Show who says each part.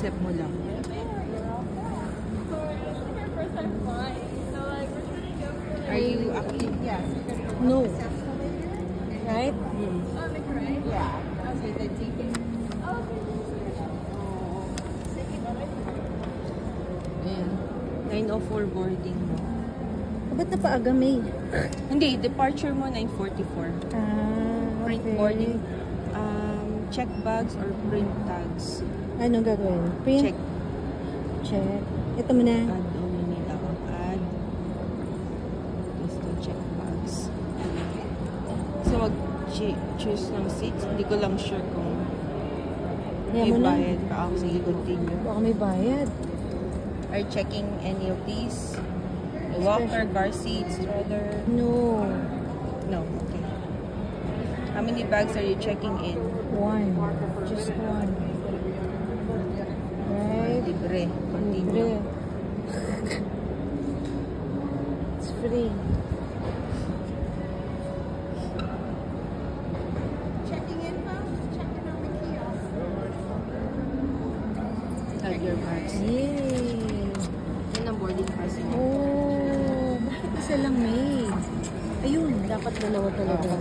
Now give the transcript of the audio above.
Speaker 1: i-accept mo lang. Are you actually?
Speaker 2: Yes.
Speaker 3: No. Right?
Speaker 2: Yeah. Okay, the ticket.
Speaker 1: Ayan. 9:04 boarding mo.
Speaker 3: Ba't napaaga, May?
Speaker 1: Hindi, departure mo 9:44. Print
Speaker 3: Okay.
Speaker 1: boarding. Check bags or print tags.
Speaker 3: Anong gagawin? Print?
Speaker 1: Check.
Speaker 3: Check. Ito mo na.
Speaker 1: Add only need ako. Add. Gusto check bags. So, mag-choose ng seats. Hindi ko lang sure kung
Speaker 3: Kaya
Speaker 1: may
Speaker 3: mo na.
Speaker 1: bayad pa ako. Sige, continue.
Speaker 3: Baka may bayad.
Speaker 1: Are you checking any of these? The walker, car seats, stroller?
Speaker 3: No.
Speaker 1: No. Okay. How many bags are you checking in?
Speaker 3: One. Just one. Right?
Speaker 1: Libre. Continue.
Speaker 3: Libre. It's free.
Speaker 2: Checking in, folks. Checking on the kiosk.
Speaker 1: Have your bags.
Speaker 3: Yay!
Speaker 1: Yan ang boarding pass mo.
Speaker 3: Oh, bakit isa lang, May? Ayun, dapat dalawa talaga.